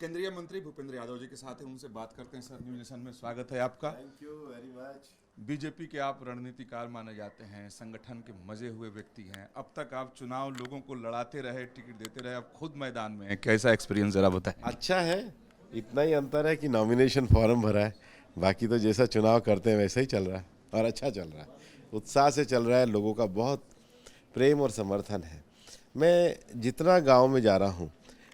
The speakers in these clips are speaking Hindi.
केंद्रीय मंत्री भूपेंद्र यादव जी के साथ हैं, उनसे बात करते हैं। सर, न्यूज नेशन में स्वागत है आपका। Thank you very much. BJP के आप रणनीतिकार माने जाते हैं, संगठन के मजे हुए व्यक्ति हैं। अब तक आप चुनाव लोगों को लड़ाते रहे, टिकट देते रहे, अब खुद मैदान में हैं। कैसा एक्सपीरियंस जरा बताएं। अच्छा है, इतना ही अंतर है कि नॉमिनेशन फॉर्म भरा है, बाकी तो जैसा चुनाव करते हैं वैसा ही चल रहा है और अच्छा चल रहा है, उत्साह से चल रहा है। लोगों का बहुत प्रेम और समर्थन है। मैं जितना गांव में जा रहा हूं,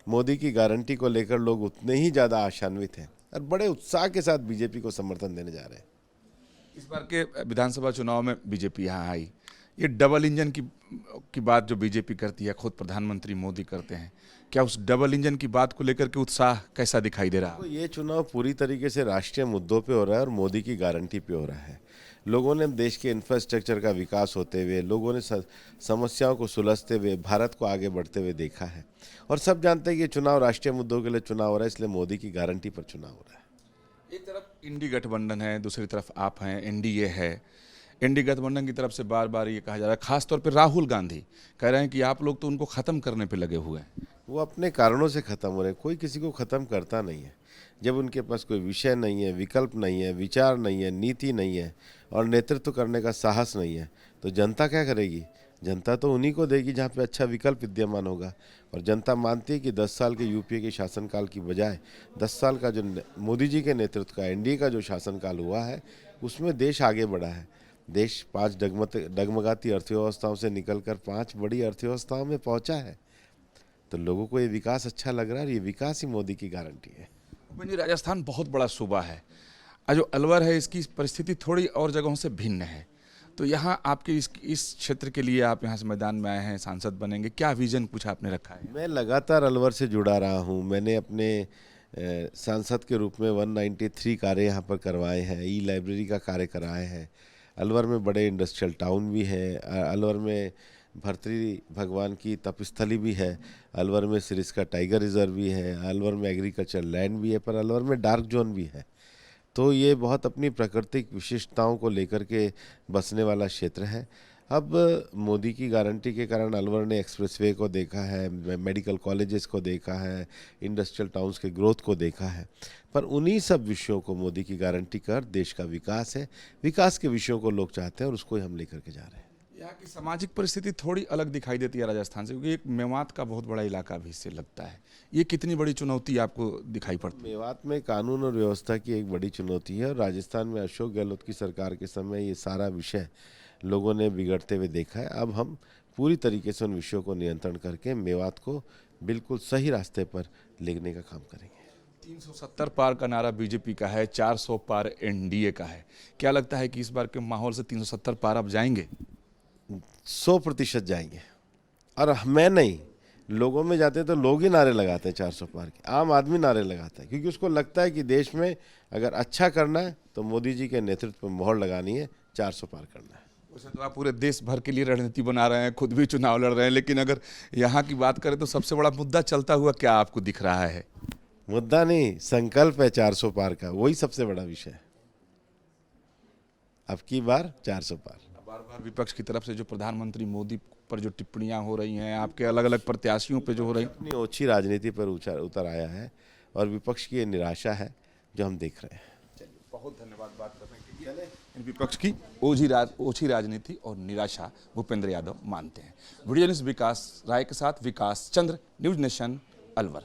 मोदी की गारंटी को लेकर लोग उतने ही ज़्यादा आशान्वित हैं और बड़े उत्साह के साथ बीजेपी को समर्थन देने जा रहे हैं। इस बार के विधानसभा चुनाव में बीजेपी यहाँ आई, ये डबल इंजन की बात जो बीजेपी करती है, खुद प्रधानमंत्री मोदी करते हैं, क्या उस डबल इंजन की बात को लेकर के उत्साह कैसा दिखाई दे रहा है? तो ये चुनाव पूरी तरीके से राष्ट्रीय मुद्दों पे हो रहा है और मोदी की गारंटी पे हो रहा है। लोगों ने देश के इंफ्रास्ट्रक्चर का विकास होते हुए, लोगों ने समस्याओं को सुलझते हुए, भारत को आगे बढ़ते हुए देखा है और सब जानते हैं कि ये चुनाव राष्ट्रीय मुद्दों के लिए चुनाव हो रहा है, इसलिए मोदी की गारंटी पर चुनाव हो रहा है। एक तरफ इंडी गठबंधन है, दूसरी तरफ आप हैं, एनडीए है। इंडी गठबंधन की तरफ से बार बार ये कहा जा रहा है, खासतौर पर राहुल गांधी कह रहे हैं कि आप लोग तो उनको ख़त्म करने पे लगे हुए हैं। वो अपने कारणों से ख़त्म हो रहे हैं, कोई किसी को ख़त्म करता नहीं है। जब उनके पास कोई विषय नहीं है, विकल्प नहीं है, विचार नहीं है, नीति नहीं है और नेतृत्व करने का साहस नहीं है, तो जनता क्या करेगी? जनता तो उन्हीं को देगी जहाँ पे अच्छा विकल्प विद्यमान होगा। और जनता मानती है कि 10 साल के यूपीए के शासनकाल की बजाय 10 साल का जो मोदी जी के नेतृत्व का एनडीए का जो शासनकाल हुआ है, उसमें देश आगे बढ़ा है। देश 5 डगमगाती अर्थव्यवस्थाओं से निकलकर 5 बड़ी अर्थव्यवस्थाओं में पहुँचा है। तो लोगों को ये विकास अच्छा लग रहा है और ये विकास ही मोदी की गारंटी है। जी, राजस्थान बहुत बड़ा सूबा है, और जो अलवर है इसकी परिस्थिति थोड़ी और जगहों से भिन्न है। तो यहाँ आपके इस क्षेत्र के लिए आप यहाँ से मैदान में आए हैं, सांसद बनेंगे, क्या विजन कुछ आपने रखा है? मैं लगातार अलवर से जुड़ा रहा हूँ। मैंने अपने सांसद के रूप में 193 कार्य यहाँ पर करवाए हैं, ई लाइब्रेरी का कार्य कराए हैं। अलवर में बड़े इंडस्ट्रियल टाउन भी है, अलवर में भर्तृ भगवान की तपस्थली भी है, अलवर में सिरिस्का टाइगर रिजर्व भी है, अलवर में एग्रीकल्चर लैंड भी है, पर अलवर में डार्क जोन भी है। तो ये बहुत अपनी प्राकृतिक विशेषताओं को लेकर के बसने वाला क्षेत्र है। अब मोदी की गारंटी के कारण अलवर ने एक्सप्रेसवे को देखा है, मेडिकल कॉलेजेस को देखा है, इंडस्ट्रियल टाउन्स के ग्रोथ को देखा है, पर उन्हीं सब विषयों को मोदी की गारंटी कर देश का विकास है, विकास के विषयों को लोग चाहते हैं और उसको ही हम लेकर के जा रहे हैं। यहाँ की सामाजिक परिस्थिति थोड़ी अलग दिखाई देती है राजस्थान से, क्योंकि एक मेवात का बहुत बड़ा इलाका भी इससे लगता है। ये कितनी बड़ी चुनौती आपको दिखाई पड़ती है? मेवात में कानून और व्यवस्था की एक बड़ी चुनौती है और राजस्थान में अशोक गहलोत की सरकार के समय ये सारा विषय लोगों ने बिगड़ते हुए देखा है। अब हम पूरी तरीके से उन विषयों को नियंत्रण करके मेवात को बिल्कुल सही रास्ते पर लेने का काम करेंगे। 370 पार का नारा बीजेपी का है, 400 पार एनडीए का है। क्या लगता है कि इस बार के माहौल से 370 पार अब जाएंगे? 100% जाएंगे। और मैं नहीं, लोगों में जाते हैं तो लोग ही नारे लगाते हैं 400 पार के, आम आदमी नारे लगाता है, क्योंकि उसको लगता है कि देश में अगर अच्छा करना है तो मोदी जी के नेतृत्व में मोहर लगानी है, 400 पार करना है। वैसे तो आप पूरे देश भर के लिए रणनीति बना रहे हैं, खुद भी चुनाव लड़ रहे हैं, लेकिन अगर यहाँ की बात करें तो सबसे बड़ा मुद्दा चलता हुआ क्या आपको दिख रहा है? मुद्दा नहीं, संकल्प है 400 पार का, वही सबसे बड़ा विषय है। अब की बार 400 पार। बार बार विपक्ष की तरफ से जो प्रधानमंत्री मोदी पर जो टिप्पणियां हो रही हैं, आपके अलग अलग प्रत्याशियों पे जो हो रही, अपनी ओछी राजनीति पर उतर आया है और विपक्ष की ये निराशा है जो हम देख रहे हैं। चलिए, बहुत धन्यवाद बात करने के लिए। इन विपक्ष की ओछी राजनीति और निराशा भूपेंद्र यादव मानते हैं। वीडियो न्यूज़ विकास राय के साथ विकास चंद्र, न्यूज नेशन, अलवर।